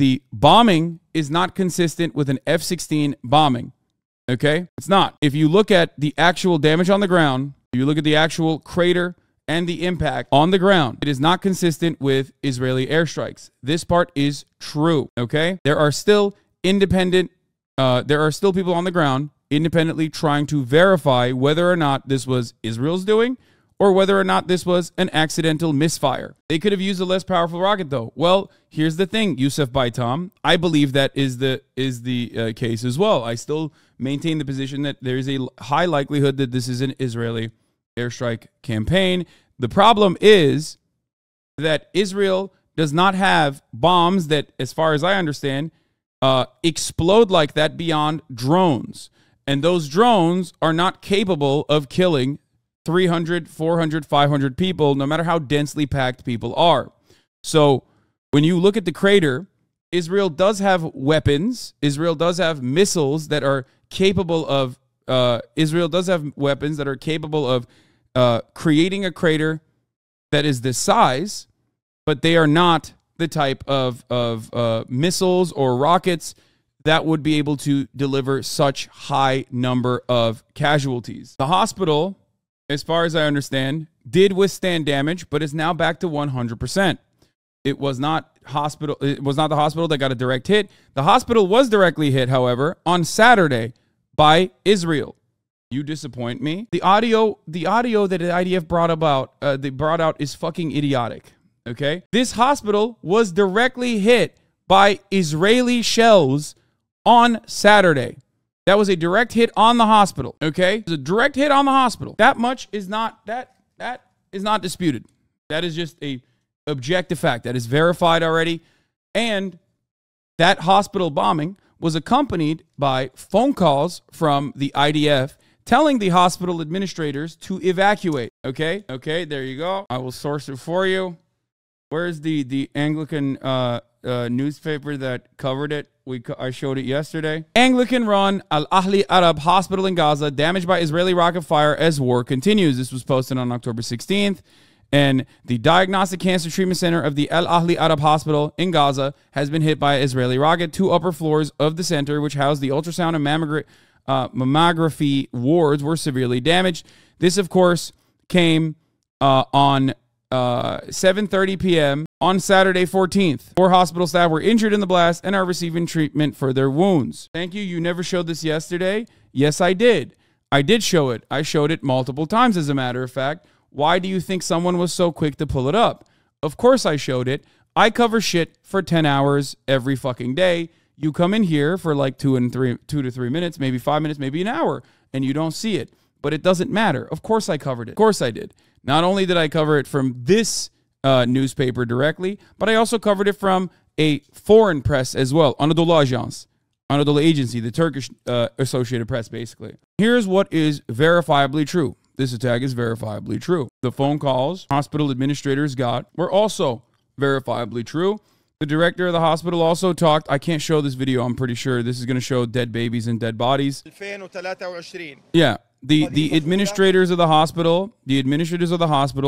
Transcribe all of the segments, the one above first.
the bombing is not consistent with an F-16 bombing. Okay? It's not. If you look at the actual damage on the ground, you look at the actual crater and the impact on the ground, it is not consistent with Israeli airstrikes. This part is true. Okay? There are still people on the ground independently trying to verify whether or not this was Israel's doing or whether or not this was an accidental misfire. They could have used a less powerful rocket, though. Well, here's the thing, Yusuf Baitam. I believe that is the case as well. I still maintain the position that there is a high likelihood that this is an Israeli airstrike campaign. The problem is that Israel does not have bombs that, as far as I understand, explode like that beyond drones. And those drones are not capable of killing 300, 400, 500 people, no matter how densely packed people are. So when you look at the crater, Israel does have weapons. Israel does have missiles that are capable of, creating a crater that is this size, but they are not the type of missiles or rockets that would be able to deliver such high number of casualties. The hospital, as far as I understand, did withstand damage, but is now back to 100%. It was not the hospital that got a direct hit. The hospital was directly hit, however, on Saturday by Israel. You disappoint me. The audio that the IDF brought out is fucking idiotic. Okay? This hospital was directly hit by Israeli shells on Saturday. That was a direct hit on the hospital. Okay? It was a direct hit on the hospital. That much is not disputed. That is just a objective fact. That is verified already. And that hospital bombing was accompanied by phone calls from the IDF telling the hospital administrators to evacuate. Okay? Okay, there you go. I will source it for you. Where's the Anglican newspaper that covered it? I showed it yesterday. Anglican-run al-Ahli Arab Hospital in Gaza damaged by Israeli rocket fire as war continues. This was posted on October 16th. And the Diagnostic Cancer Treatment Center of the al-Ahli Arab Hospital in Gaza has been hit by an Israeli rocket. 2 upper floors of the center, which housed the ultrasound and mammography wards, were severely damaged. This, of course, came on 7:30 p.m. on Saturday 14th. 4 hospital staff were injured in the blast and are receiving treatment for their wounds. Thank you. You never showed this yesterday. Yes, I did. I did show it. I showed it multiple times, as a matter of fact. Why do you think someone was so quick to pull it up? Of course I showed it. I cover shit for 10 hours every fucking day. You come in here for like 2 to 3 minutes, maybe 5 minutes, maybe an hour, and you don't see it. But it doesn't matter. Of course I covered it. Of course I did. Not only did I cover it from this newspaper directly, but I also covered it from a foreign press as well, Anadolu Ajans, Anadolu Agency, the Turkish Associated Press, basically. Here's what is verifiably true. This attack is verifiably true. The phone calls hospital administrators got were also verifiably true. The director of the hospital also talked. I can't show this video. I'm pretty sure this is going to show dead babies and dead bodies. Yeah. The administrators of the hospital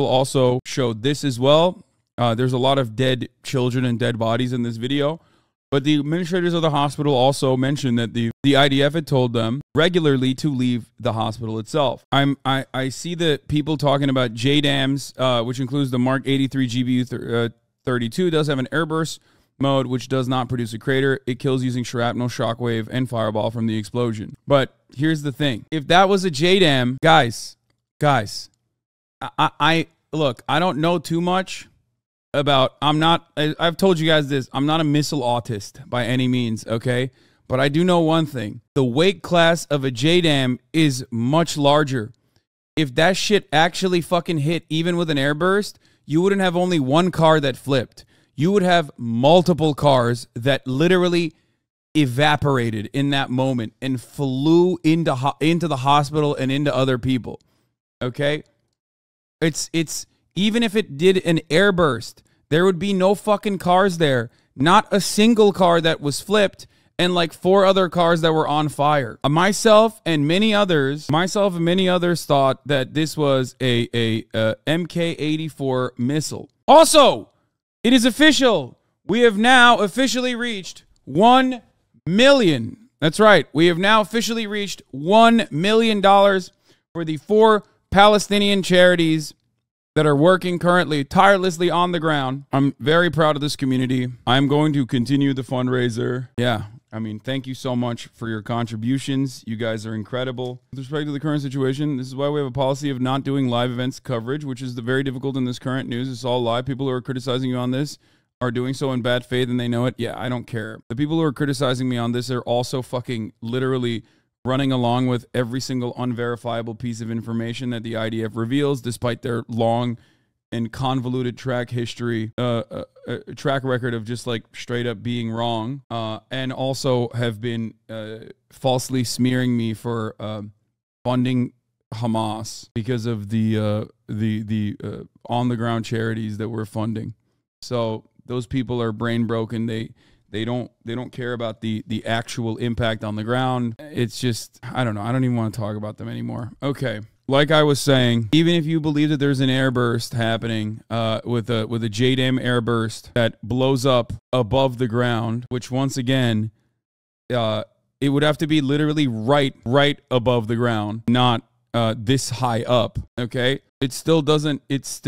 also showed this as well. There's a lot of dead children and dead bodies in this video. But the administrators of the hospital also mentioned that the IDF had told them regularly to leave the hospital itself. I see the people talking about JDAMs, which includes the Mark 83 GBU 32, does have an airburst mode, which does not produce a crater. It kills using shrapnel, shockwave, and fireball from the explosion. But here's the thing. If that was a JDAM, guys, look, I don't know too much about, I've told you guys this, I'm not a missile autist by any means, okay? But I do know one thing. The weight class of a JDAM is much larger. If that shit actually fucking hit, even with an airburst, you wouldn't have only one car that flipped. You would have multiple cars that literally evaporated in that moment and flew into the hospital and into other people. Okay? It's even if it did an airburst, there would be no fucking cars there. Not a single car that was flipped, and like 4 other cars that were on fire. Myself and many others thought that this was a MK-84 missile. Also, it is official. We have now officially reached 1 million. That's right. We have now officially reached $1 million for the 4 Palestinian charities that are working currently tirelessly on the ground. I'm very proud of this community. I'm going to continue the fundraiser. Yeah. I mean, thank you so much for your contributions. You guys are incredible. With respect to the current situation, this is why we have a policy of not doing live events coverage, which is very difficult in this current news. It's all live. People who are criticizing you on this are doing so in bad faith and they know it. Yeah, I don't care. The people who are criticizing me on this are also fucking literally running along with every single unverifiable piece of information that the IDF reveals, despite their long and convoluted track record of just like straight up being wrong, and also have been falsely smearing me for funding Hamas because of the on the ground charities that we're funding. So those people are brain broken. They don't care about the actual impact on the ground. It's just, I don't know. I don't even want to talk about them anymore. Okay. Like I was saying, even if you believe that there's an airburst happening with a JDAM airburst that blows up above the ground, which once again, it would have to be literally right above the ground, not this high up. Okay. It still doesn't change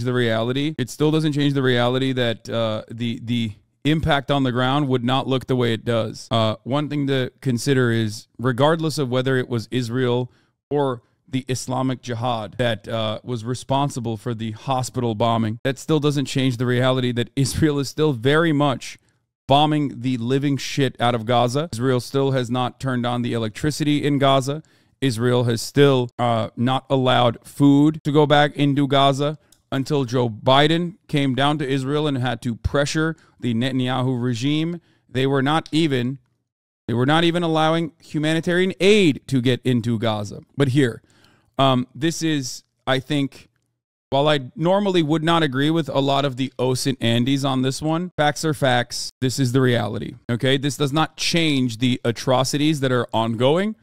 the reality. It still doesn't change the reality that the impact on the ground would not look the way it does. One thing to consider is, regardless of whether it was Israel or the Islamic Jihad that was responsible for the hospital bombing, that still doesn't change the reality that Israel is still very much bombing the living shit out of Gaza. Israel still has not turned on the electricity in Gaza. Israel has still not allowed food to go back into Gaza until Joe Biden came down to Israel and had to pressure the Netanyahu regime. They were not even allowing humanitarian aid to get into Gaza. But here, this is, I think, while I normally would not agree with a lot of the Os and Andes on this one, facts are facts. This is the reality. Okay, this does not change the atrocities that are ongoing.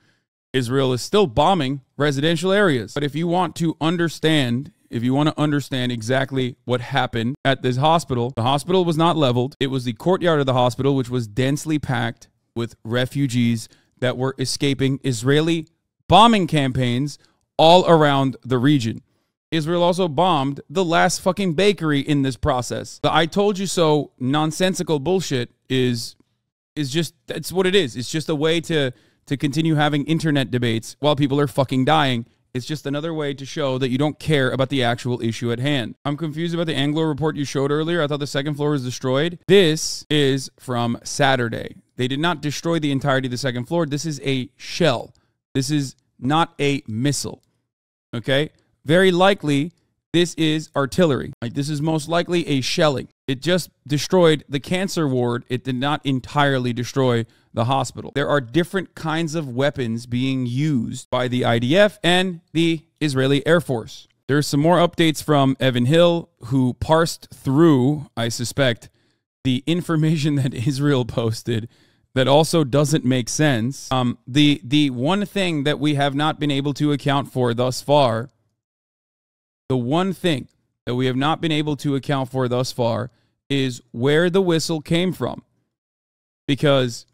Israel is still bombing residential areas. But if you want to understand exactly what happened at this hospital, the hospital was not leveled. It was the courtyard of the hospital, which was densely packed with refugees that were escaping Israeli bombing campaigns all around the region. Israel also bombed the last fucking bakery in this process. The I told you so nonsensical bullshit is just, that's what it is. It's just a way to continue having internet debates while people are fucking dying. It's just another way to show that you don't care about the actual issue at hand. I'm confused about the Anglo report you showed earlier. I thought the second floor was destroyed. This is from Saturday. They did not destroy the entirety of the second floor. This is a shell. This is not a missile. Okay? Very likely, this is artillery. Like, this is most likely a shelling. It just destroyed the cancer ward. It did not entirely destroy the hospital. There are different kinds of weapons being used by the IDF and the Israeli Air Force. There's some more updates from Evan Hill, who parsed through, I suspect, the information that Israel posted that also doesn't make sense. The one thing that we have not been able to account for thus far, is where the whistle came from. Because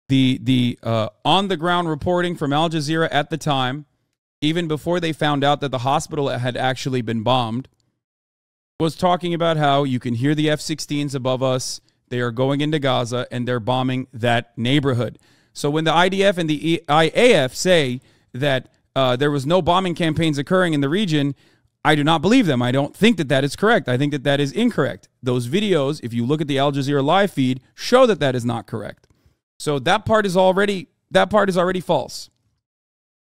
the on-the-ground reporting from Al Jazeera at the time, even before they found out that the hospital had actually been bombed, was talking about how you can hear the F-16s above us. They are going into Gaza, and they're bombing that neighborhood. So when the IDF and the IAF say that there was no bombing campaigns occurring in the region, I do not believe them. I don't think that that is correct. I think that that is incorrect. Those videos, if you look at the Al Jazeera live feed, show that that is not correct. So that part is already false.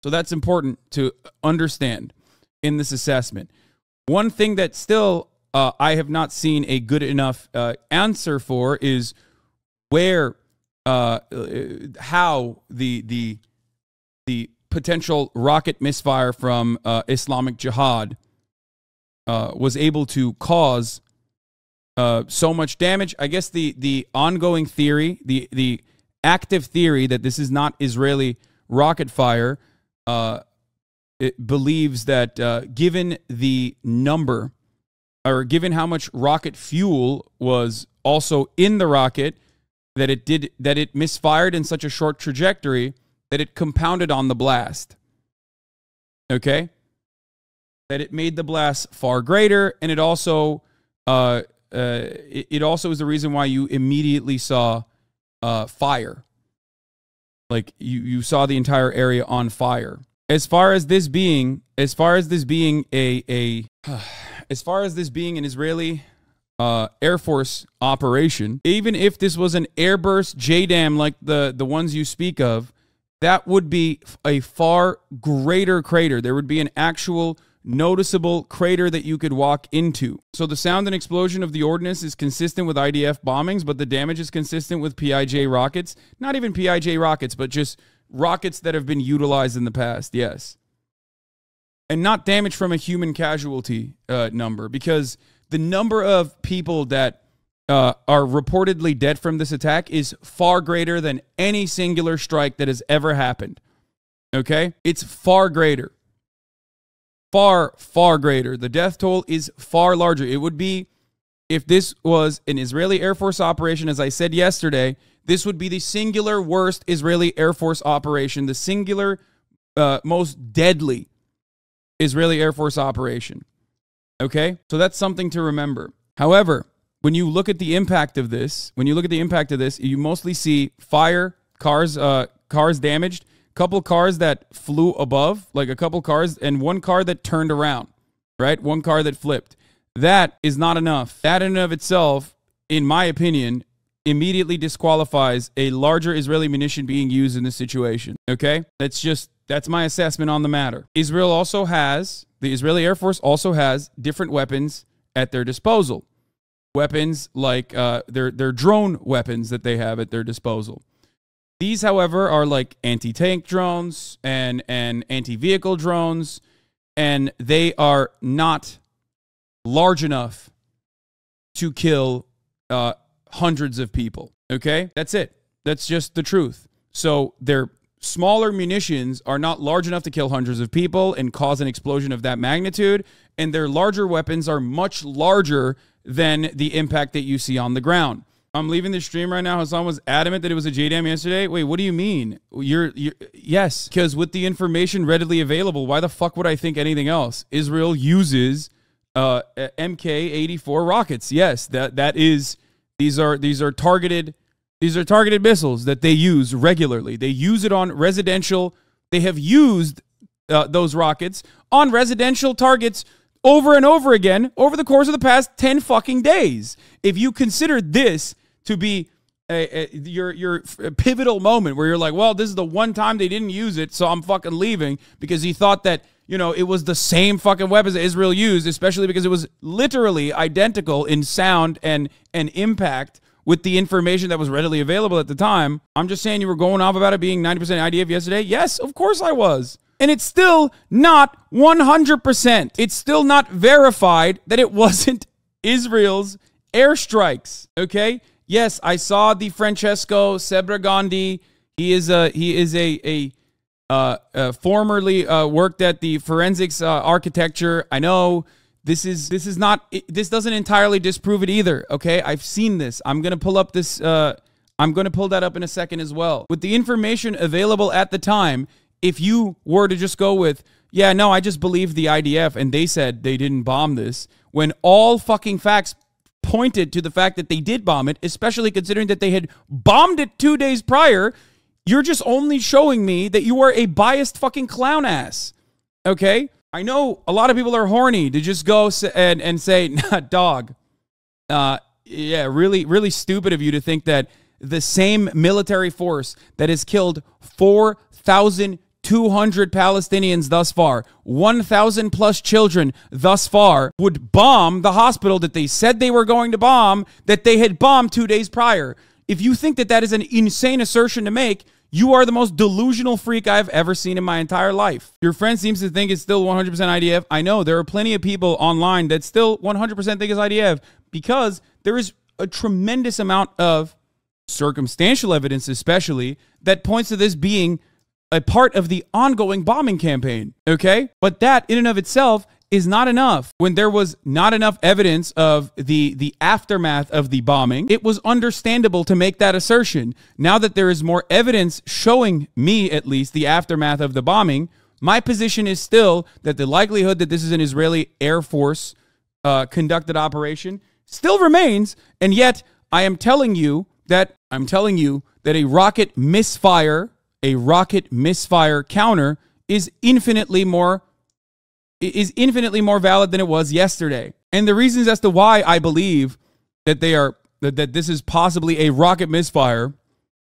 So that's important to understand in this assessment. One thing that still I have not seen a good enough answer for is how the potential rocket misfire from Islamic Jihad was able to cause so much damage. I guess the ongoing theory, the active theory that this is not Israeli rocket fire, it believes that given the number or given how much rocket fuel was also in the rocket, that it misfired in such a short trajectory that it compounded on the blast. Okay? That it made the blast far greater, and it also is the reason why you immediately saw fire. Like you saw the entire area on fire. As far as this being an Israeli Air Force operation, even if this was an airburst JDAM like the ones you speak of, that would be a far greater crater. There would be an actual noticeable crater that you could walk into. So the sound and explosion of the ordnance is consistent with IDF bombings, but the damage is consistent with PIJ rockets. Not even PIJ rockets, but just rockets that have been utilized in the past, yes. And not damage from a human casualty number, because the number of people that are reportedly dead from this attack is far greater than any singular strike that has ever happened. Okay? It's far greater. Far, far greater. The death toll is far larger. It would be, if this was an Israeli Air Force operation, as I said yesterday, this would be the singular worst Israeli Air Force operation, the singular most deadly Israeli Air Force operation. Okay? So that's something to remember. However, when you look at the impact of this, you mostly see fire, cars damaged, couple cars that flew above, like a couple cars, and one car that turned around, right? One car that flipped. That is not enough. That in and of itself, in my opinion, immediately disqualifies a larger Israeli munition being used in this situation, okay? That's my assessment on the matter. The Israeli Air Force also has different weapons at their disposal. Weapons like their drone weapons that they have at their disposal. These, however, are like anti-tank drones and anti-vehicle drones, and they are not large enough to kill hundreds of people, okay? That's it. That's just the truth. So their smaller munitions are not large enough to kill hundreds of people and cause an explosion of that magnitude, and their larger weapons are much larger than the impact that you see on the ground. I'm leaving the stream right now. Hasan was adamant that it was a JDAM yesterday. Wait, what do you mean? Yes, because with the information readily available, why the fuck would I think anything else? Israel uses MK-84 rockets. Yes, these are targeted missiles that they use regularly. They use it on residential. They have used those rockets on residential targets over and over again over the course of the past 10 fucking days. If you consider this to be your pivotal moment where you're like, well, this is the one time they didn't use it, so I'm fucking leaving, because he thought that, you know, it was the same fucking weapons that Israel used, especially because it was literally identical in sound and impact with the information that was readily available at the time. I'm just saying you were going off about it being 90% IDF yesterday. Yes, of course I was. And it's still not 100%. It's still not verified that it wasn't Israel's airstrikes, okay? Yes, I saw the Francesco Sebregondi. He is formerly worked at the forensics architecture. I know this doesn't entirely disprove it either, okay? I've seen this. I'm going to pull up this I'm going to pull that up in a second as well. With the information available at the time, if you were to just go with, yeah, no, I just believe the IDF and they said they didn't bomb this, when all fucking facts pointed to the fact that they did bomb it, especially considering that they had bombed it 2 days prior, you're just only showing me that you are a biased fucking clown ass. Okay? I know a lot of people are horny to just go and say, nah, dog. Yeah, really, really stupid of you to think that the same military force that has killed 4,200 Palestinians thus far, 1,000 plus children thus far, would bomb the hospital that they said they were going to bomb, that they had bombed 2 days prior. If you think that that is an insane assertion to make, you are the most delusional freak I've ever seen in my entire life. Your friend seems to think it's still 100% IDF. I know there are plenty of people online that still 100% think it's IDF because there is a tremendous amount of circumstantial evidence, especially, that points to this being a part of the ongoing bombing campaign, okay? But that, in and of itself, is not enough. When there was not enough evidence of the aftermath of the bombing, it was understandable to make that assertion. Now that there is more evidence showing me, at least, the aftermath of the bombing, my position is still that the likelihood that this is an Israeli Air Force conducted operation still remains, and yet I am telling you that a rocket misfire counter is infinitely more valid than it was yesterday. And the reasons as to why I believe that this is possibly a rocket misfire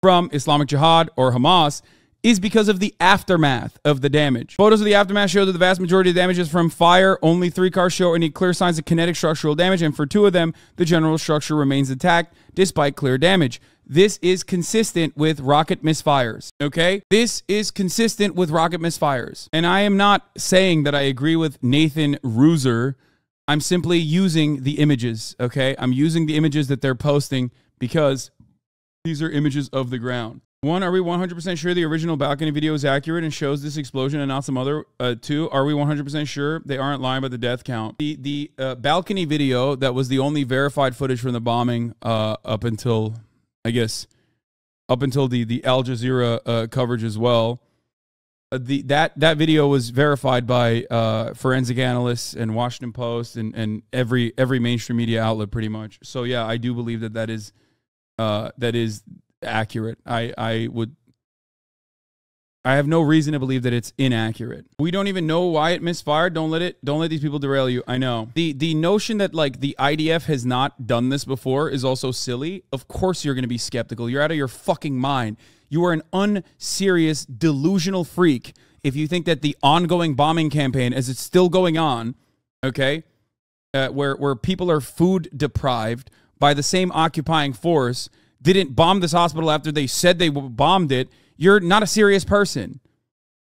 from Islamic Jihad or Hamas is because of the aftermath of the damage. Photos of the aftermath show that the vast majority of the damage is from fire. Only 3 cars show any clear signs of kinetic structural damage, and for 2 of them, the general structure remains intact despite clear damage. This is consistent with rocket misfires, okay? This is consistent with rocket misfires. And I am not saying that I agree with Nathan Roozer. I'm simply using the images, okay? I'm using the images that they're posting because these are images of the ground. 1, are we 100% sure the original balcony video is accurate and shows this explosion and not some other? 2, are we 100% sure they aren't lying about the death count? The balcony video that was the only verified footage from the bombing up until the Al Jazeera coverage as well. That video was verified by forensic analysts and Washington Post and every mainstream media outlet pretty much. So yeah, I do believe that is accurate. I have no reason to believe that it's inaccurate. We don't even know why it misfired. Don't let these people derail you. I know. The notion that like the IDF has not done this before is also silly. Of course you're going to be skeptical. You're out of your fucking mind. You are an unserious, delusional freak if you think that the ongoing bombing campaign, as it's still going on, okay, where people are food deprived by the same occupying force, didn't bomb this hospital after they said they bombed it. You're not a serious person.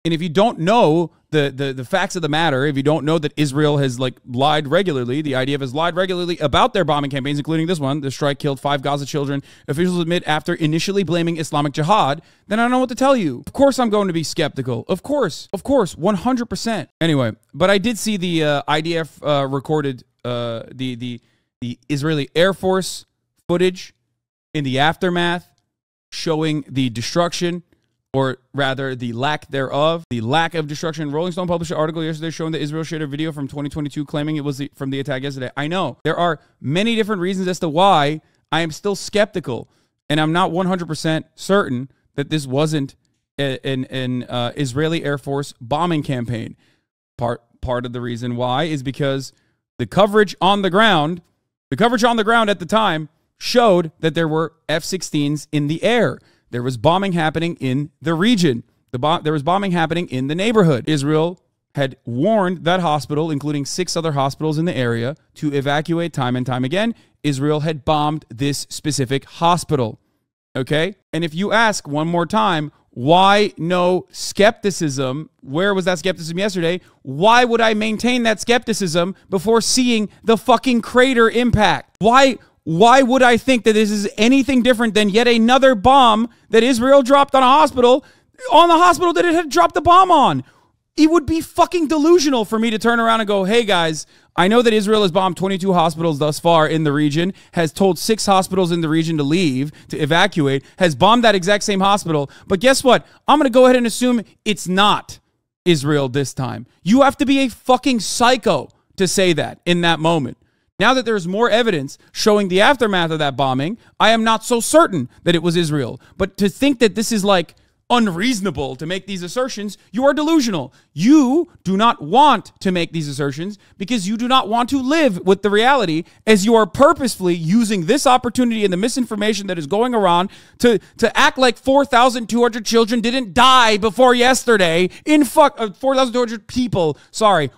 And if you don't know the facts of the matter, if you don't know that Israel has like lied regularly, the IDF has lied regularly about their bombing campaigns, including this one, the strike killed 5 Gaza children, officials admit after initially blaming Islamic Jihad, then I don't know what to tell you. Of course I'm going to be skeptical. Of course, 100%. Anyway, but I did see the IDF recorded the Israeli Air Force footage in the aftermath, showing the destruction, or rather the lack thereof, the lack of destruction. Rolling Stone published an article yesterday showing that Israel shared a video from 2022 claiming it was from the attack yesterday. I know. There are many different reasons as to why I am still skeptical, and I'm not 100% certain that this wasn't an Israeli Air Force bombing campaign. Part of the reason why is because the coverage on the ground at the time showed that there were F-16s in the air. There was bombing happening in the region. There was bombing happening in the neighborhood. Israel had warned that hospital, including 6 other hospitals in the area, to evacuate time and time again. Israel had bombed this specific hospital. Okay? And if you ask one more time, why no skepticism? Where was that skepticism yesterday? Why would I maintain that skepticism before seeing the fucking crater impact? Why would I think that this is anything different than yet another bomb that Israel dropped on the hospital that it had dropped the bomb on? It would be fucking delusional for me to turn around and go, hey guys, I know that Israel has bombed 22 hospitals thus far in the region, has told 6 hospitals in the region to leave, to evacuate, has bombed that exact same hospital. But guess what? I'm going to go ahead and assume it's not Israel this time. You have to be a fucking psycho to say that in that moment. Now that there's more evidence showing the aftermath of that bombing, I am not so certain that it was Israel. But to think that this is like unreasonable to make these assertions, you are delusional. You do not want to make these assertions because you do not want to live with the reality, as you are purposefully using this opportunity and the misinformation that is going around to act like 4,200 children didn't die before yesterday. 4,200 people,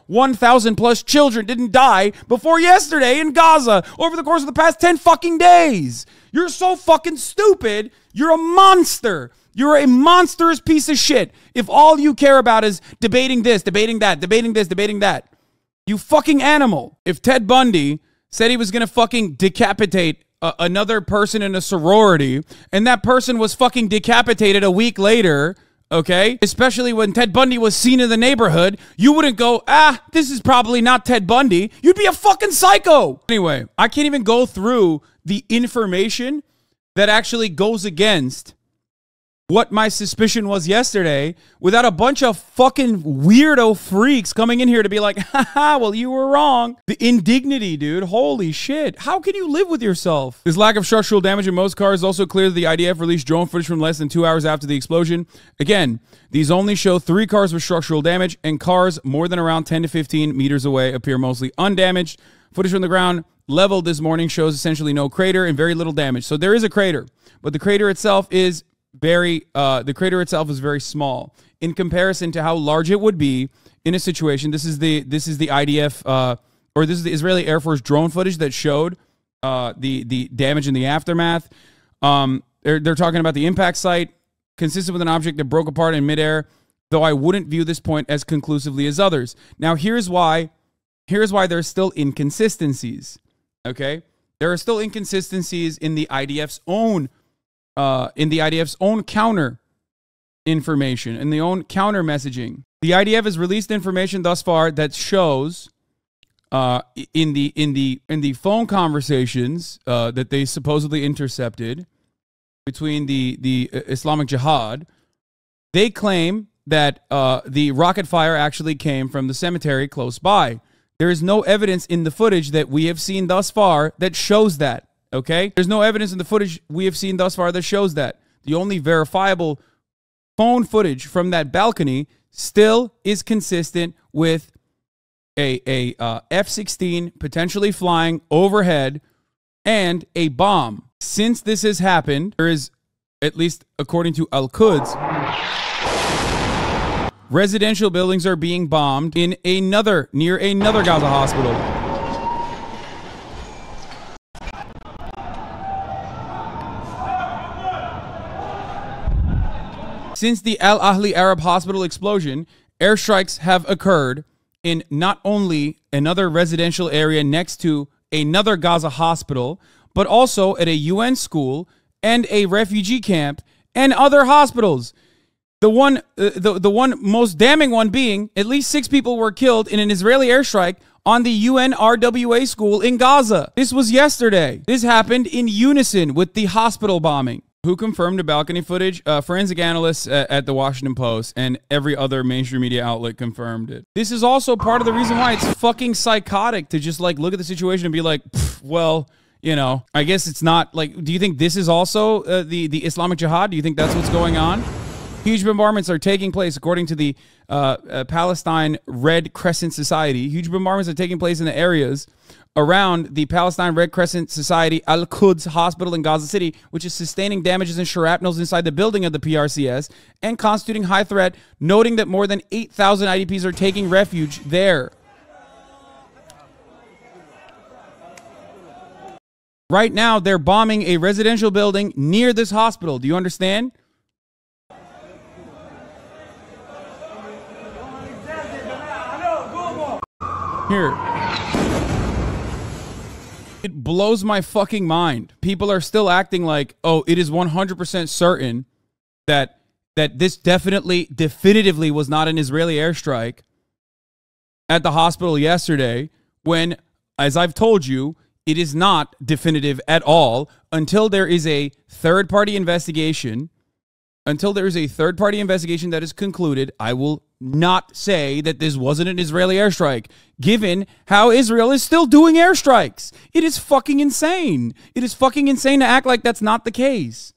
1,000 plus children didn't die before yesterday in Gaza over the course of the past 10 fucking days. You're so fucking stupid. You're a monster. You're a monstrous piece of shit if all you care about is debating this, debating that, debating this, debating that. You fucking animal. If Ted Bundy said he was going to fucking decapitate another person in a sorority, and that person was fucking decapitated a week later, okay? Especially when Ted Bundy was seen in the neighborhood, you wouldn't go, this is probably not Ted Bundy. You'd be a fucking psycho. Anyway, I can't even go through the information that actually goes against what my suspicion was yesterday without a bunch of fucking weirdo freaks coming in here to be like, haha, well, you were wrong. The indignity, dude. Holy shit. How can you live with yourself? This lack of structural damage in most cars is also clear that the IDF released drone footage from less than 2 hours after the explosion. Again, these only show 3 cars with structural damage, and cars more than around 10 to 15 meters away appear mostly undamaged. Footage from the ground leveled this morning shows essentially no crater and very little damage. So there is a crater, but the crater itself is very small in comparison to how large it would be in a situation. This is the IDF or this is the Israeli Air Force drone footage that showed the damage in the aftermath. They're talking about the impact site consistent with an object that broke apart in midair, though I wouldn't view this point as conclusively as others. Now here's why there's still inconsistencies. Okay, there are still inconsistencies in the IDF's own counter information and the own counter messaging. The IDF has released information thus far that shows in the phone conversations that they supposedly intercepted between the Islamic Jihad. They claim that the rocket fire actually came from the cemetery close by. There is no evidence in the footage that we have seen thus far that shows that. Okay? There's no evidence in the footage we have seen thus far that shows that. The only verifiable phone footage from that balcony still is consistent with a F-16 potentially flying overhead and a bomb. Since this has happened, there is, at least according to Al-Quds, residential buildings are being bombed near another Gaza hospital. Since the al-Ahli Arab hospital explosion, airstrikes have occurred in not only another residential area next to another Gaza hospital, but also at a UN school and a refugee camp and other hospitals. The one most damning one being at least 6 people were killed in an Israeli airstrike on the UN RWA school in Gaza. This was yesterday. This happened in unison with the hospital bombing. Who confirmed the balcony footage? Forensic analysts at the Washington Post and every other mainstream media outlet confirmed it. This is also part of the reason why it's fucking psychotic to just like look at the situation and be like, well, you know, I guess it's not like, do you think this is also the Islamic Jihad? Do you think that's what's going on? Huge bombardments are taking place, according to the Palestine Red Crescent Society. Huge bombardments are taking place in the areas around the Palestine Red Crescent Society Al-Quds Hospital in Gaza City, which is sustaining damages and shrapnels inside the building of the PRCS and constituting high threat, noting that more than 8,000 IDPs are taking refuge there. Right now, they're bombing a residential building near this hospital. Do you understand? Here. It blows my fucking mind. People are still acting like, oh, it is 100% certain that this definitively was not an Israeli airstrike at the hospital yesterday, when, as I've told you, it is not definitive at all until there is a third-party investigation. Until there is a third-party investigation that is concluded, I will not say that this wasn't an Israeli airstrike, given how Israel is still doing airstrikes. It is fucking insane. It is fucking insane to act like that's not the case.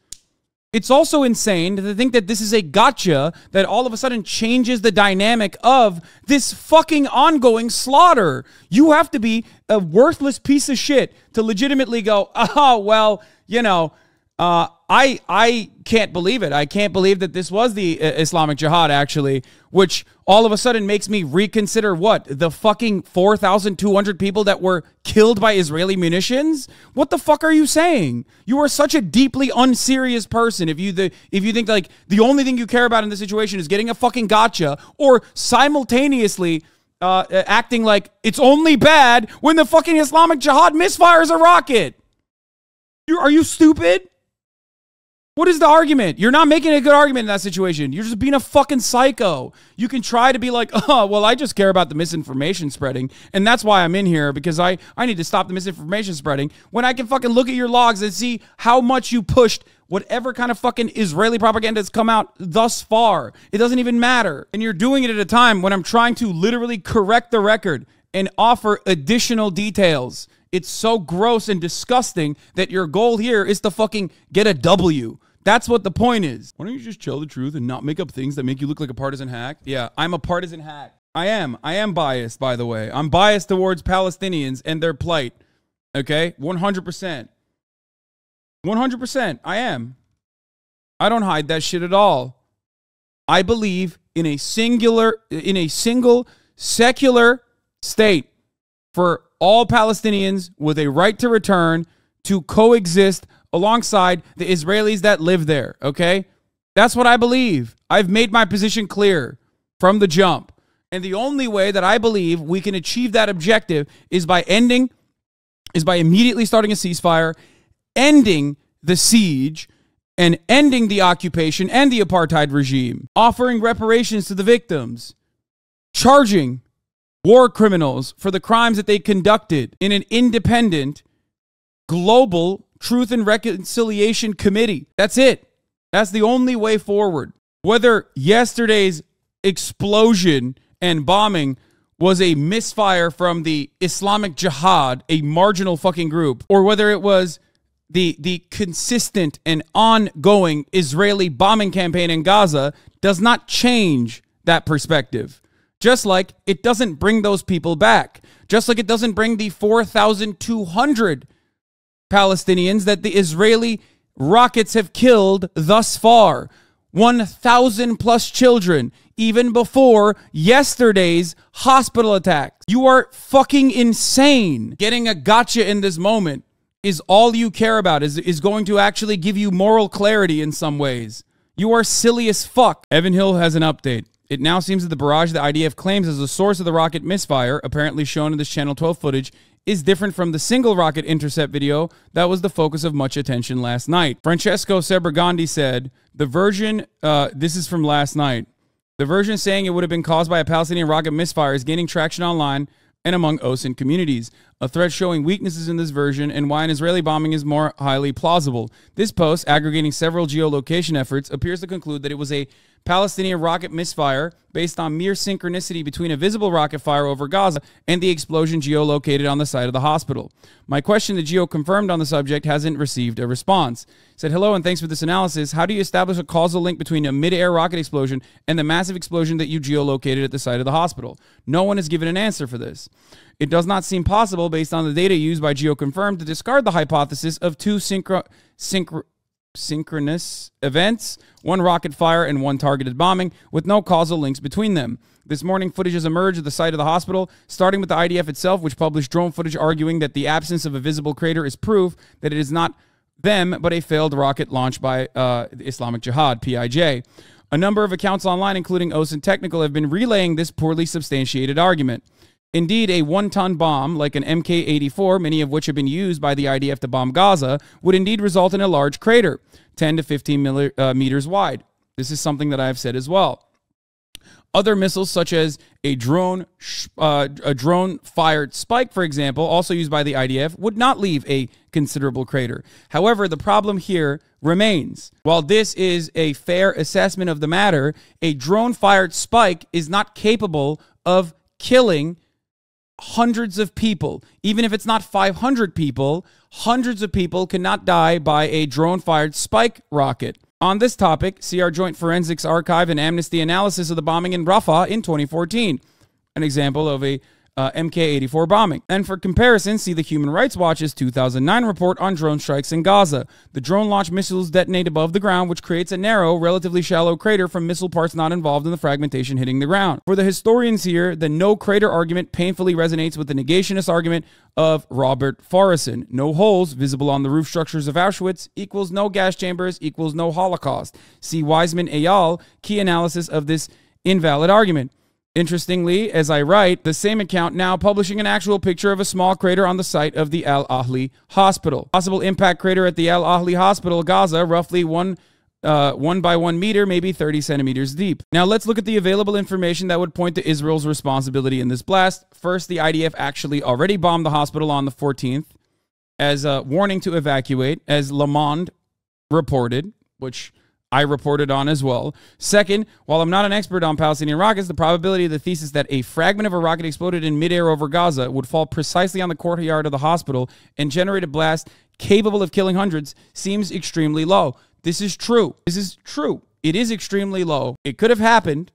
It's also insane to think that this is a gotcha that all of a sudden changes the dynamic of this fucking ongoing slaughter. You have to be a worthless piece of shit to legitimately go, oh, well, you know, I can't believe it. I can't believe that this was the Islamic Jihad, actually, which all of a sudden makes me reconsider what? The fucking 4,200 people that were killed by Israeli munitions? What the fuck are you saying? You are such a deeply unserious person if you think like the only thing you care about in this situation is getting a fucking gotcha, or simultaneously acting like it's only bad when the fucking Islamic Jihad misfires a rocket. Are you stupid? What is the argument? You're not making a good argument in that situation. You're just being a fucking psycho. You can try to be like, oh, well, I just care about the misinformation spreading, and that's why I'm in here, because I need to stop the misinformation spreading, when I can fucking look at your logs and see how much you pushed whatever kind of fucking Israeli propaganda has come out thus far. It doesn't even matter. And you're doing it at a time when I'm trying to literally correct the record and offer additional details. It's so gross and disgusting that your goal here is to fucking get a W. That's what the point is. Why don't you just tell the truth and not make up things that make you look like a partisan hack? Yeah, I'm a partisan hack. I am biased, by the way. I'm biased towards Palestinians and their plight. Okay? 100%. 100%. I am. I don't hide that shit at all. I believe in a single secular state for all Palestinians with a right to return to coexist alongside the Israelis that live there, okay? That's what I believe. I've made my position clear from the jump. And the only way that I believe we can achieve that objective is by immediately starting a ceasefire, ending the siege, and ending the occupation and the apartheid regime, offering reparations to the victims, charging war criminals for the crimes that they conducted in an independent, global Truth and Reconciliation Committee. That's it. That's the only way forward. Whether yesterday's explosion and bombing was a misfire from the Islamic Jihad, a marginal fucking group, or whether it was the consistent and ongoing Israeli bombing campaign in Gaza, does not change that perspective. Just like it doesn't bring those people back. Just like it doesn't bring the 4,200 Palestinians that the Israeli rockets have killed thus far. 1,000 plus children, even before yesterday's hospital attacks. You are fucking insane. Getting a gotcha in this moment is all you care about, is going to actually give you moral clarity in some ways. You are silly as fuck. Evan Hill has an update. It now seems that the barrage the IDF claims as the source of the rocket misfire, apparently shown in this Channel 12 footage, is different from the single rocket intercept video that was the focus of much attention last night. Francesco Sebregandi said, the version, this is from last night, the version saying it would have been caused by a Palestinian rocket misfire is gaining traction online and among OSINT communities. A thread showing weaknesses in this version and why an Israeli bombing is more highly plausible. This post, aggregating several geolocation efforts, appears to conclude that it was a Palestinian rocket misfire based on mere synchronicity between a visible rocket fire over Gaza and the explosion geolocated on the site of the hospital. My question to Geo confirmed on the subject hasn't received a response. Said, hello and thanks for this analysis. How do you establish a causal link between a mid-air rocket explosion and the massive explosion that you geolocated at the site of the hospital? No one has given an answer for this. It does not seem possible, based on the data used by GeoConfirm, to discard the hypothesis of two synchronous events, one rocket fire and one targeted bombing, with no causal links between them. This morning, footage has emerged at the site of the hospital, starting with the IDF itself, which published drone footage arguing that the absence of a visible crater is proof that it is not them, but a failed rocket launched by the Islamic Jihad, PIJ. A number of accounts online, including OSINT Technical, have been relaying this poorly substantiated argument. Indeed, a one-ton bomb, like an Mk-84, many of which have been used by the IDF to bomb Gaza, would indeed result in a large crater, 10 to 15 meters wide. This is something that I have said as well. Other missiles, such as a drone-fired Spike, for example, also used by the IDF, would not leave a considerable crater. However, the problem here remains. While this is a fair assessment of the matter, a drone-fired Spike is not capable of killing hundreds of people. Even if it's not 500 people, hundreds of people cannot die by a drone-fired Spike rocket. On this topic, see our Joint Forensics Archive and Amnesty analysis of the bombing in Rafah in 2014, an example of a Mk-84 bombing. And for comparison, see the Human Rights Watch's 2009 report on drone strikes in Gaza. The drone-launched missiles detonate above the ground, which creates a narrow, relatively shallow crater from missile parts not involved in the fragmentation hitting the ground. For the historians here, the no crater argument painfully resonates with the negationist argument of Robert Forrison. No holes visible on the roof structures of Auschwitz equals no gas chambers equals no Holocaust. See Wiseman et al. Key analysis of this invalid argument. Interestingly, as I write, the same account now publishing an actual picture of a small crater on the site of the al-Ahli hospital. Possible impact crater at the al-Ahli hospital, Gaza, roughly 1 by 1 meter, maybe 30 centimeters deep. Now let's look at the available information that would point to Israel's responsibility in this blast. First, the IDF actually already bombed the hospital on the 14th as a warning to evacuate, as Le Monde reported, which I reported on as well. Second, while I'm not an expert on Palestinian rockets, the probability of the thesis that a fragment of a rocket exploded in midair over Gaza would fall precisely on the courtyard of the hospital and generate a blast capable of killing hundreds seems extremely low. This is true. This is true. It is extremely low. It could have happened.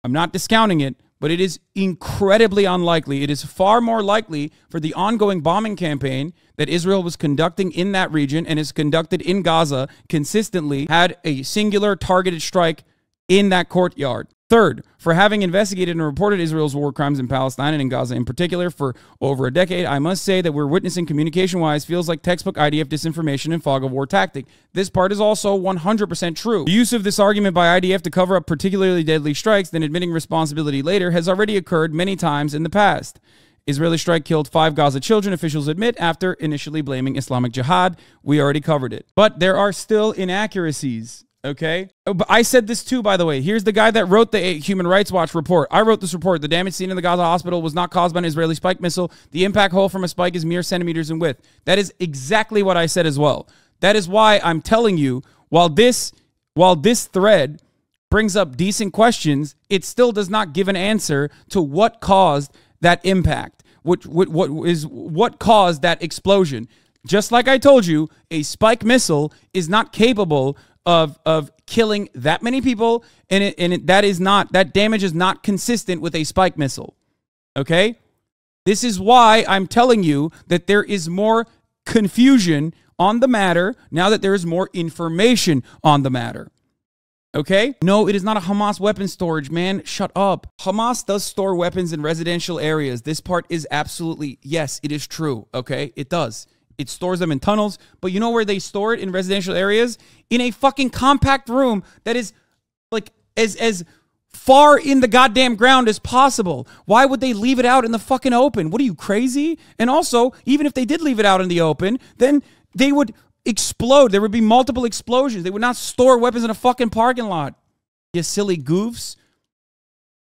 I'm not discounting it, but it is incredibly unlikely. It is far more likely for the ongoing bombing campaign that Israel was conducting in that region and is conducted in Gaza consistently had a singular targeted strike in that courtyard. Third, for having investigated and reported Israel's war crimes in Palestine and in Gaza in particular for over a decade, I must say that we're witnessing communication-wise feels like textbook IDF disinformation and fog of war tactic. This part is also 100% true. The use of this argument by IDF to cover up particularly deadly strikes, then admitting responsibility later, has already occurred many times in the past. Israeli strike killed 5 Gaza children, officials admit, after initially blaming Islamic Jihad. We already covered it. But there are still inaccuracies. Okay. Oh, but I said this too, by the way. Here's the guy that wrote the Human Rights Watch report. I wrote this report. The damage seen in the Gaza hospital was not caused by an Israeli spike missile. The impact hole from a spike is mere centimeters in width. That is exactly what I said as well. That is why I'm telling you, while this thread brings up decent questions, it still does not give an answer to what caused that impact. What caused that explosion? Just like I told you, a spike missile is not capable of killing that many people, and that damage is not consistent with a spike missile. Okay? This is why I'm telling you that there is more confusion on the matter now that there is more information on the matter. Okay? No, it is not a Hamas weapon storage, man. Shut up. Hamas does store weapons in residential areas. This part is absolutely, yes, it is true. Okay? It does. It stores them in tunnels, but you know where they store it in residential areas? In a fucking compact room that is like as far in the goddamn ground as possible. Why would they leave it out in the fucking open? What are you, crazy? And also, even if they did leave it out in the open, then they would explode. There would be multiple explosions. They would not store weapons in a fucking parking lot. You silly goofs.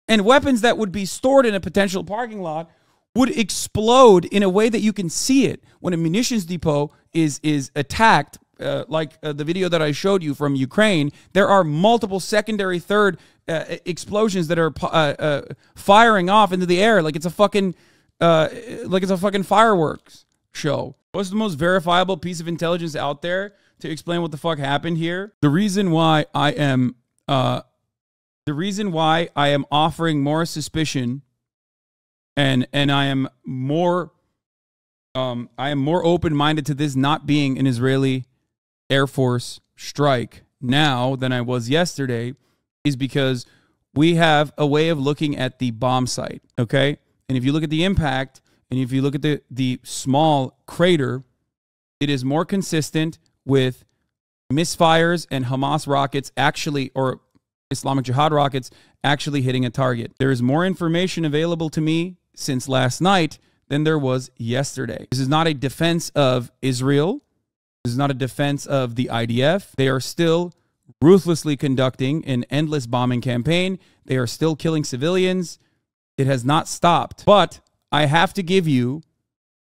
And weapons that would be stored in a potential parking lot would explode in a way that you can see it. When a munitions depot is attacked, like the video that I showed you from Ukraine, there are multiple secondary, third explosions that are firing off into the air like it's a fucking fireworks show. What's the most verifiable piece of intelligence out there to explain what the fuck happened here? The reason why I am offering more suspicion and I am more open-minded to this not being an Israeli Air Force strike now than I was yesterday is because we have a way of looking at the bomb site, okay? And if you look at the impact and if you look at the small crater, it is more consistent with misfires and Hamas rockets actually, or Islamic Jihad rockets actually hitting a target. There is more information available to me since last night than there was yesterday. This is not a defense of Israel. This is not a defense of the IDF. They are still ruthlessly conducting an endless bombing campaign. They are still killing civilians. It has not stopped. But I have to give you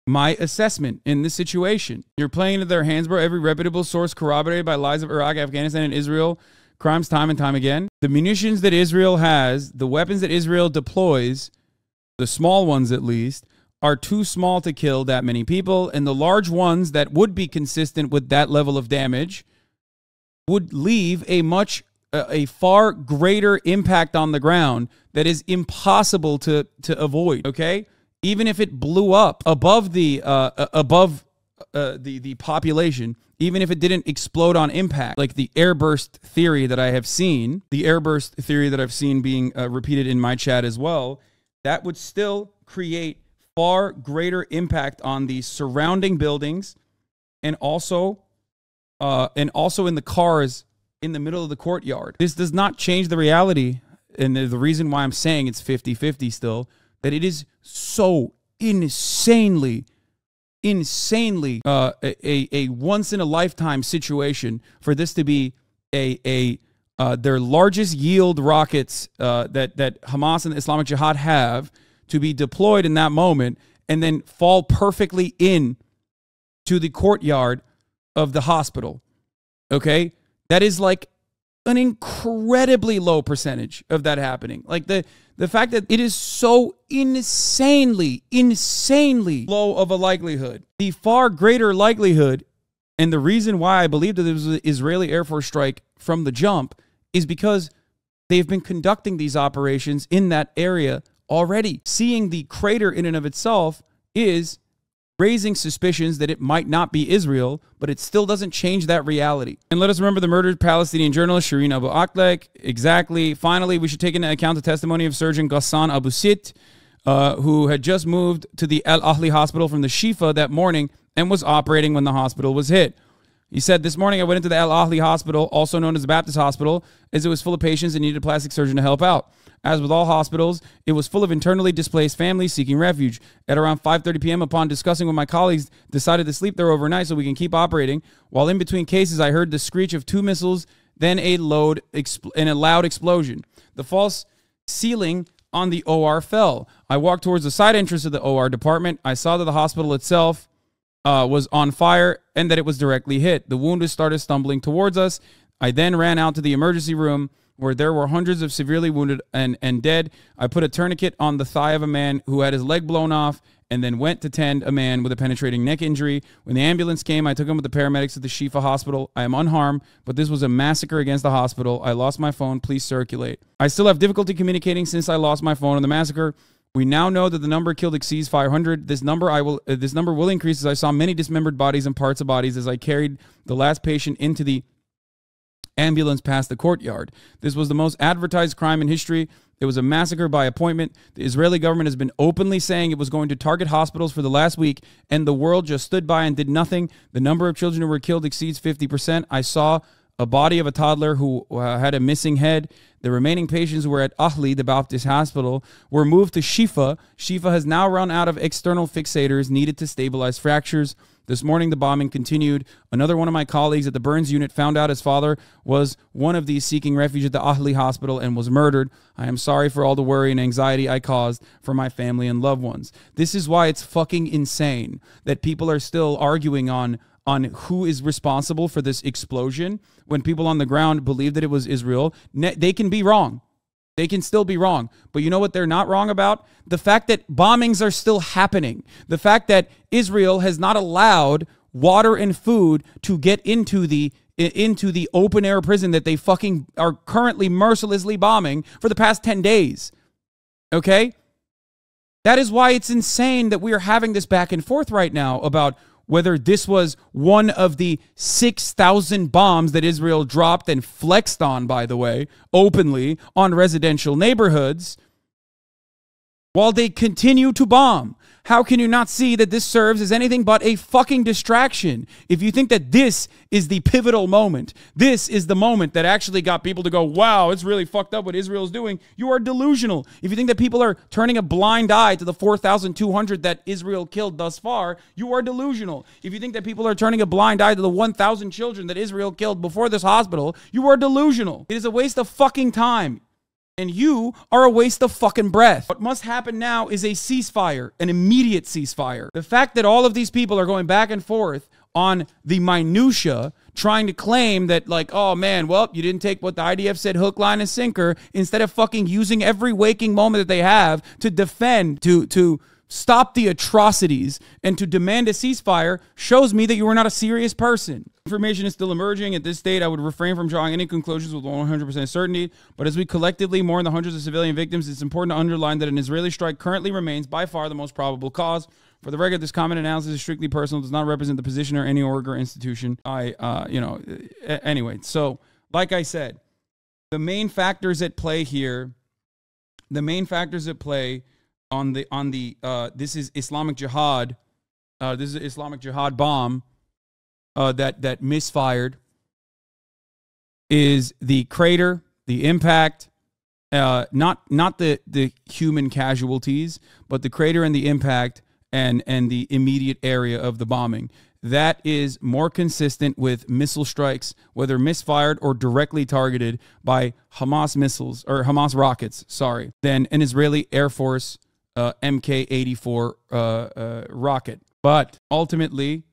my assessment in this situation. You're playing into their hands, bro. Every reputable source corroborated by lies of Iraq, Afghanistan, and Israel crimes time and time again. The munitions that Israel has, the weapons that Israel deploys, the small ones at least, are too small to kill that many people, and the large ones that would be consistent with that level of damage would leave a far greater impact on the ground that is impossible to avoid, okay? Even if it blew up above the population, even if it didn't explode on impact, like the airburst theory that I have seen, being repeated in my chat as well, that would still create far greater impact on the surrounding buildings and also in the cars in the middle of the courtyard. This does not change the reality and the reason why I'm saying it's 50-50 still, that it is so insanely a once in a lifetime situation for this to be their largest yield rockets that Hamas and the Islamic Jihad have to be deployed in that moment and then fall perfectly in to the courtyard of the hospital. Okay? That is like an incredibly low percentage of that happening. Like the fact that it is so insanely low of a likelihood. The far greater likelihood, and the reason why I believe that it was an Israeli Air Force strike from the jump, is because they've been conducting these operations in that area already. Seeing the crater in and of itself is raising suspicions that it might not be Israel, but it still doesn't change that reality. And let us remember the murdered Palestinian journalist Shireen Abu Akleh. Exactly. Finally, we should take into account the testimony of Surgeon Ghassan Abu Sit, who had just moved to the al-Ahli hospital from the Shifa that morning and was operating when the hospital was hit. He said, "This morning I went into the al-Ahli hospital, also known as the Baptist hospital, as it was full of patients and needed a plastic surgeon to help out. As with all hospitals, it was full of internally displaced families seeking refuge. At around 5:30 p.m., upon discussing with my colleagues, decided to sleep there overnight so we can keep operating. While in between cases, I heard the screech of 2 missiles, then a loud explosion. The false ceiling on the OR fell. I walked towards the side entrance of the OR department. I saw that the hospital itself was on fire and that it was directly hit. The wounded started stumbling towards us. I then ran out to the emergency room where there were hundreds of severely wounded and dead. I put a tourniquet on the thigh of a man who had his leg blown off and then went to tend a man with a penetrating neck injury. When the ambulance came, I took him with the paramedics to the Shifa hospital. I am unharmed, but this was a massacre against the hospital. I lost my phone. Please circulate. I still have difficulty communicating since I lost my phone in the massacre. We now know that the number killed exceeds 500. This number will increase as I saw many dismembered bodies and parts of bodies as I carried the last patient into the ambulance past the courtyard. This was the most advertised crime in history. It was a massacre by appointment. The Israeli government has been openly saying it was going to target hospitals for the last week, and the world just stood by and did nothing. The number of children who were killed exceeds 50%. I saw a body of a toddler who had a missing head. The remaining patients who were at Ahli, the Baptist hospital, were moved to Shifa. Shifa has now run out of external fixators needed to stabilize fractures. This morning, the bombing continued. Another one of my colleagues at the Burns unit found out his father was one of these seeking refuge at the Ahli hospital and was murdered. I am sorry for all the worry and anxiety I caused for my family and loved ones." This is why it's fucking insane that people are still arguing on who is responsible for this explosion when people on the ground believe that it was Israel. They can be wrong. They can still be wrong. But you know what they're not wrong about? The fact that bombings are still happening. The fact that Israel has not allowed water and food to get into the open air prison that they fucking are currently mercilessly bombing for the past 10 days. Okay? That is why it's insane that we are having this back and forth right now about whether this was one of the 6,000 bombs that Israel dropped and flexed on, by the way, openly on residential neighborhoods while they continue to bomb. How can you not see that this serves as anything but a fucking distraction? If you think that this is the pivotal moment, this is the moment that actually got people to go, wow, it's really fucked up what Israel's doing, you are delusional. If you think that people are turning a blind eye to the 4,200 that Israel killed thus far, you are delusional. If you think that people are turning a blind eye to the 1,000 children that Israel killed before this hospital, you are delusional. It is a waste of fucking time. And you are a waste of fucking breath. What must happen now is a ceasefire, an immediate ceasefire. The fact that all of these people are going back and forth on the minutia, trying to claim that, like, oh man, well, you didn't take what the IDF said hook, line, and sinker, instead of fucking using every waking moment that they have to defend, to stop the atrocities and to demand a ceasefire, shows me that you are not a serious person. Information is still emerging. At this state, I would refrain from drawing any conclusions with 100% certainty, but as we collectively mourn the hundreds of civilian victims, it's important to underline that an Israeli strike currently remains by far the most probable cause. For the record, this comment analysis is strictly personal, does not represent the position or any org or institution. Anyway, so like I said, the main factors at play here, on the this is Islamic Jihad. This is an Islamic Jihad bomb that misfired. Is the crater, the impact, not the human casualties, but the crater and the impact and the immediate area of the bombing. That is more consistent with missile strikes, whether misfired or directly targeted by Hamas missiles or Hamas rockets, than an Israeli Air Force Mk-84 rocket. But ultimately,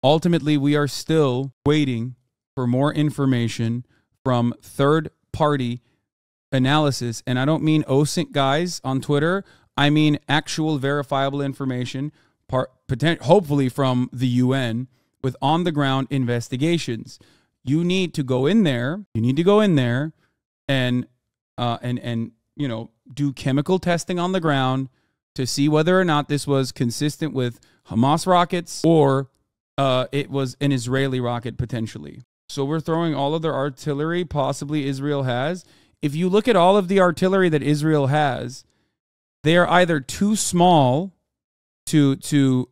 we are still waiting for more information from third-party analysis. And I don't mean OSINT guys on Twitter. I mean actual verifiable information, hopefully from the UN, with on-the-ground investigations. You need to go in there. And do chemical testing on the ground to see whether or not this was consistent with Hamas rockets or it was an Israeli rocket potentially. So we're throwing all of their artillery possibly Israel has. If you look at all of the artillery that Israel has, they are either too small to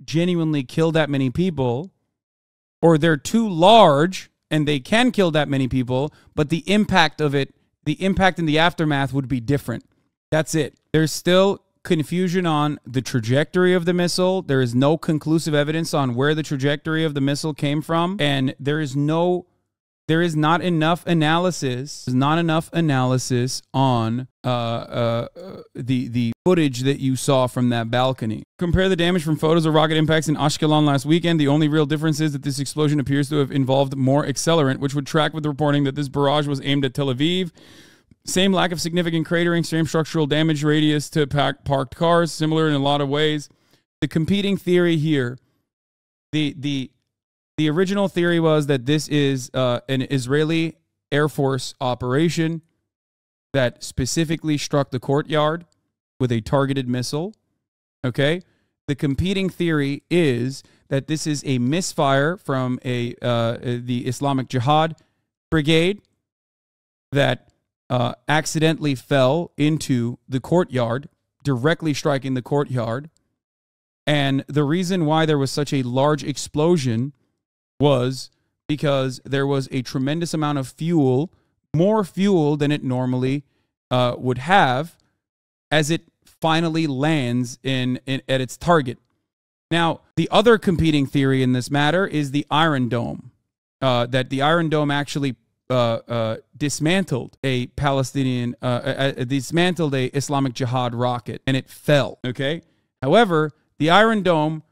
genuinely kill that many people, or they're too large and they can kill that many people, but the impact of it, the impact in the aftermath would be different. That's it. There's still confusion on the trajectory of the missile. There is no conclusive evidence on where the trajectory of the missile came from, and there is not enough analysis on the footage that you saw from that balcony. Compare the damage from photos of rocket impacts in Ashkelon last weekend. The only real difference is that this explosion appears to have involved more accelerant, which would track with the reporting that this barrage was aimed at Tel Aviv. Same lack of significant cratering, same structural damage radius to parked cars, similar in a lot of ways. The competing theory here, the original theory was that this is an Israeli Air Force operation that specifically struck the courtyard with a targeted missile. Okay? The competing theory is that this is a misfire from the Islamic Jihad Brigade that accidentally fell into the courtyard, directly striking the courtyard. And the reason why there was such a large explosion was because there was a tremendous amount of fuel, more fuel than it normally would have, as it finally lands at its target. Now, the other competing theory in this matter is the Iron Dome, that the Iron Dome actually dismantled a Islamic Jihad rocket, and it fell. Okay. However, the Iron Dome,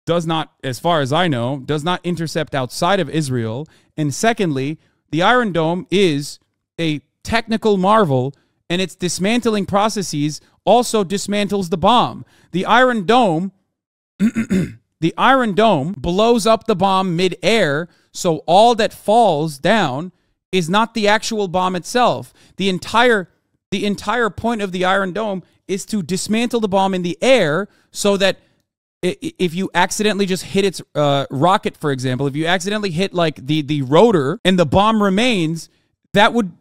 does not, as far as I know, does not intercept outside of Israel. And secondly, the Iron Dome is a technical marvel, and its dismantling processes also dismantles the bomb. The Iron Dome, the Iron Dome blows up the bomb mid-air, so all that falls down is not the actual bomb itself. The entire point of the Iron Dome is to dismantle the bomb in the air, so that if you accidentally just hit its rocket, for example, if you accidentally hit like the rotor and the bomb remains, that would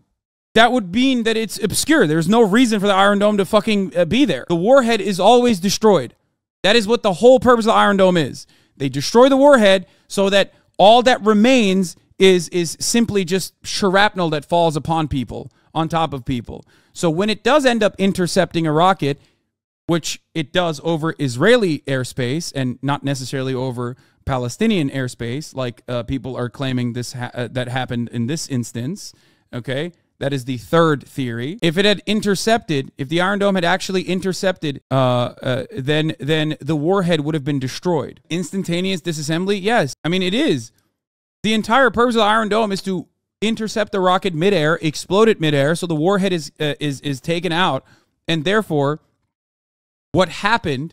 mean that it's obscure. There's no reason for the Iron Dome to fucking be there. The warhead is always destroyed. That is what the whole purpose of the Iron Dome is. They destroy the warhead so that all that remains is simply just shrapnel that falls upon people, on top of people. So when it does end up intercepting a rocket, which it does over Israeli airspace and not necessarily over Palestinian airspace, like people are claiming that happened in this instance, okay? That is the third theory. If it had intercepted, if the Iron Dome had actually intercepted, then the warhead would have been destroyed. Instantaneous disassembly? Yes. I mean, it is. The entire purpose of the Iron Dome is to intercept the rocket midair, explode it midair, so the warhead is taken out, and therefore, what happened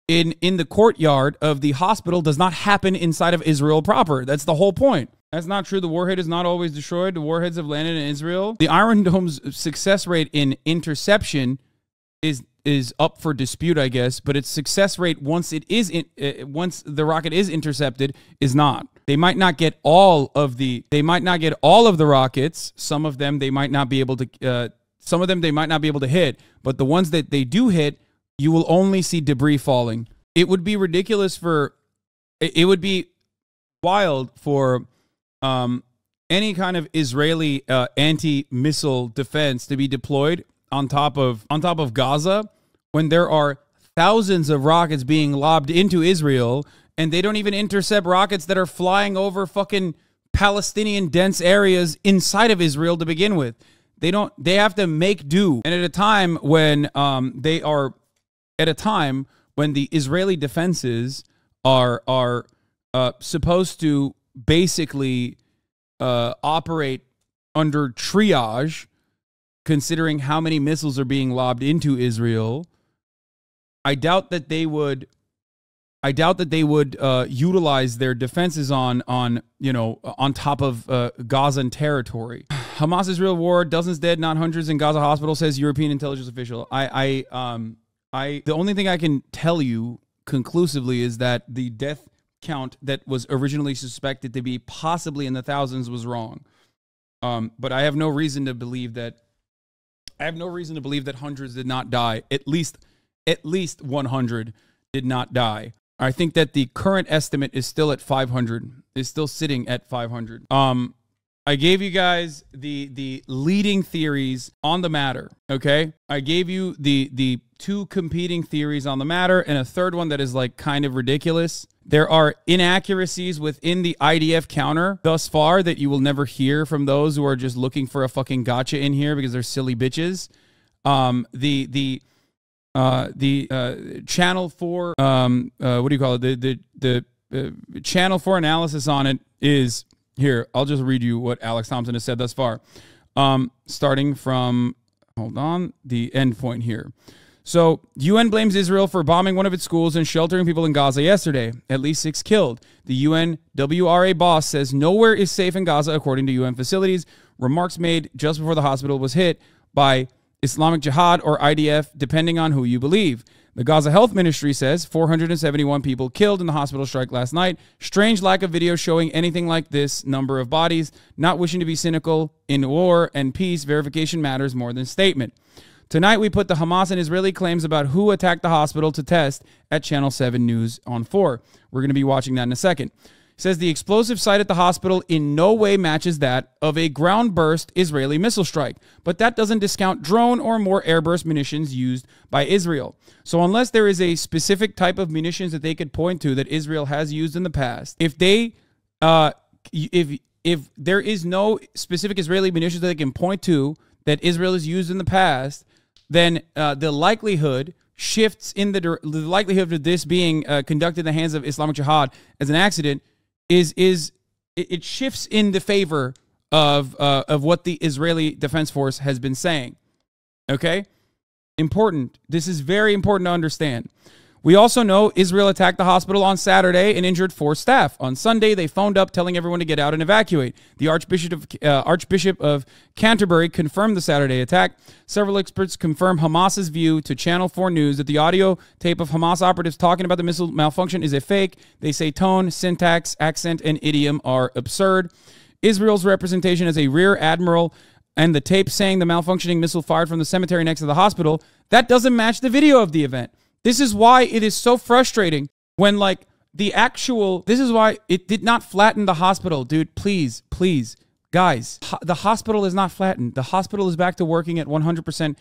in the courtyard of the hospital does not happen inside of Israel proper. That's the whole point. That's not true. The warhead is not always destroyed. The warheads have landed in Israel. The Iron Dome's success rate in interception is up for dispute, I guess, but its success rate once the rocket is intercepted is not. They might not get all of the rockets. Some of them they might not be able to hit, but the ones that they do hit, you will only see debris falling. It would be ridiculous it would be wild for any kind of Israeli anti-missile defense to be deployed on top of Gaza when there are thousands of rockets being lobbed into Israel, and they don't even intercept rockets that are flying over fucking Palestinian dense areas inside of Israel to begin with. They have to make do. And at a time when the Israeli defenses are supposed to basically operate under triage, considering how many missiles are being lobbed into Israel, I doubt that they would utilize their defenses on top of Gazan territory. Hamas-Israel war, dozens dead, not hundreds in Gaza hospital, says European intelligence official. The only thing I can tell you conclusively is that the death count that was originally suspected to be possibly in the thousands was wrong. But I have no reason to believe that. Hundreds did not die. At least 100 did not die. I think that the current estimate is still at 500. Is still sitting at 500. I gave you guys the leading theories on the matter. Okay, I gave you the two competing theories on the matter and a third one that is like kind of ridiculous. There are inaccuracies within the IDF counter thus far that you will never hear from those who are just looking for a fucking gotcha in here because they're silly bitches. The Channel 4, what do you call it? The Channel 4 analysis on it is here. I'll just read you what Alex Thompson has said thus far. Starting from, hold on, the end point here. So, UN blames Israel for bombing one of its schools and sheltering people in Gaza yesterday. At least 6 killed. The UNWRA boss says nowhere is safe in Gaza according to UN facilities. Remarks made just before the hospital was hit by Islamic Jihad or IDF, depending on who you believe. The Gaza Health Ministry says 471 people killed in the hospital strike last night. Strange lack of video showing anything like this number of bodies. Not wishing to be cynical, in war and peace, verification matters more than statement. Tonight, we put the Hamas and Israeli claims about who attacked the hospital to test at Channel 7 News on 4. We're going to be watching that in a second. It says the explosive site at the hospital in no way matches that of a ground-burst Israeli missile strike, but that doesn't discount drone or more airburst munitions used by Israel. So unless there is a specific type of munitions that they could point to that Israel has used in the past, if there is no specific Israeli munitions that they can point to that Israel has used in the past, then the likelihood shifts in the likelihood of this being conducted in the hands of Islamic Jihad as an accident it shifts in the favor of what the Israeli Defense Force has been saying. Okay? Important. This is very important to understand. We also know Israel attacked the hospital on Saturday and injured 4 staff. On Sunday, they phoned up telling everyone to get out and evacuate. The Archbishop of Canterbury confirmed the Saturday attack. Several experts confirm Hamas's view to Channel 4 News that the audio tape of Hamas operatives talking about the missile malfunction is a fake. They say tone, syntax, accent, and idiom are absurd. Israel's representation as a rear admiral and the tape saying the malfunctioning missile fired from the cemetery next to the hospital, that doesn't match the video of the event. This is why it is so frustrating when, like, this is why it did not flatten the hospital. Dude, please, guys, the hospital is not flattened. The hospital is back to working at 100%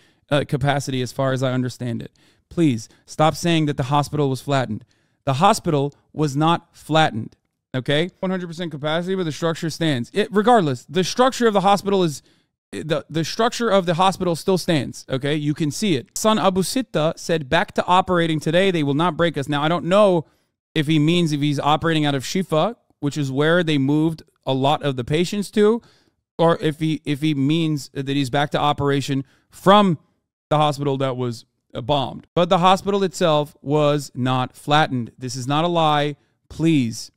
capacity as far as I understand it. Please, stop saying that the hospital was flattened. The hospital was not flattened, okay? 100% capacity, but the structure stands. Regardless, the structure of the hospital is... The structure of the hospital still stands, okay? You can see it. Hassan Abu Sitta said, back to operating today. They will not break us. Now, I don't know if he's operating out of Shifa, which is where they moved a lot of the patients to, or if he means that he's back to operation from the hospital that was bombed. But the hospital itself was not flattened. This is not a lie. Please.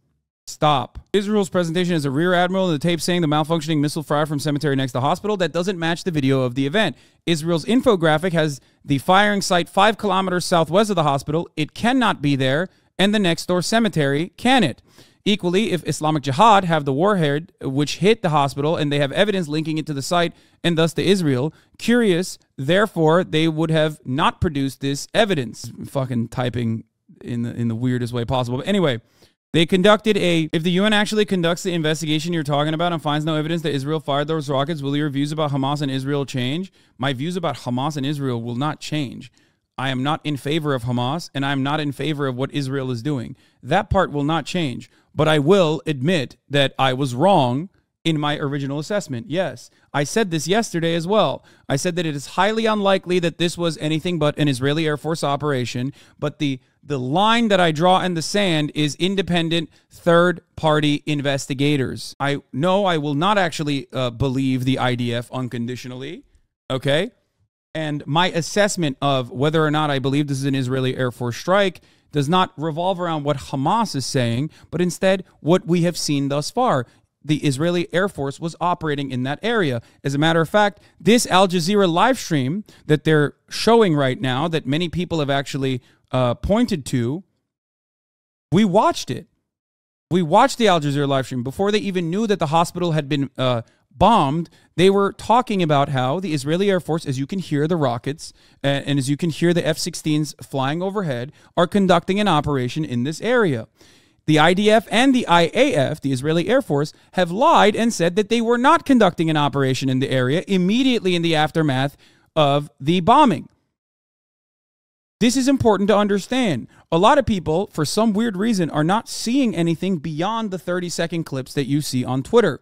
Stop. Israel's presentation as a rear admiral in the tape saying the malfunctioning missile fired from cemetery next to the hospital. That doesn't match the video of the event. Israel's infographic has the firing site 5 kilometers southwest of the hospital. It cannot be there, and the next door cemetery can it. Equally, if Islamic Jihad have the warhead which hit the hospital and they have evidence linking it to the site and thus to Israel, curious, therefore, they would have not produced this evidence. Fucking typing in the weirdest way possible. But anyway... They conducted if the UN actually conducts the investigation you're talking about and finds no evidence that Israel fired those rockets, will your views about Hamas and Israel change? My views about Hamas and Israel will not change. I am not in favor of Hamas, and I'm not in favor of what Israel is doing. That part will not change. But I will admit that I was wrong in my original assessment. Yes, I said this yesterday as well. I said that it is highly unlikely that this was anything but an Israeli Air Force operation, but the line that I draw in the sand is independent third-party investigators. I know I will not actually believe the IDF unconditionally, okay? And my assessment of whether or not I believe this is an Israeli Air Force strike does not revolve around what Hamas is saying, but instead what we have seen thus far. The Israeli Air Force was operating in that area. As a matter of fact, this Al Jazeera live stream that they're showing right now, that many people have actually pointed to, we watched it. We watched the Al Jazeera live stream. Before they even knew that the hospital had been bombed, they were talking about how the Israeli Air Force, as you can hear the rockets and as you can hear the F-16s flying overhead, are conducting an operation in this area. The IDF and the IAF, the Israeli Air Force, have lied and said that they were not conducting an operation in the area immediately in the aftermath of the bombing. This is important to understand. A lot of people, for some weird reason, are not seeing anything beyond the 30-second clips that you see on Twitter.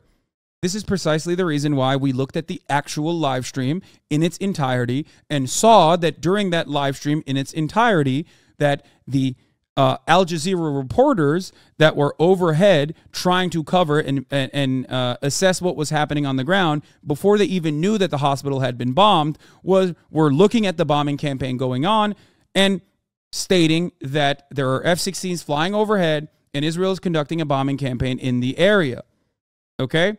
This is precisely the reason why we looked at the actual live stream in its entirety and saw that during that live stream in its entirety that the Al Jazeera reporters that were overhead trying to cover and assess what was happening on the ground before they even knew that the hospital had been bombed were looking at the bombing campaign going on and stating that there are F-16s flying overhead and Israel is conducting a bombing campaign in the area. Okay?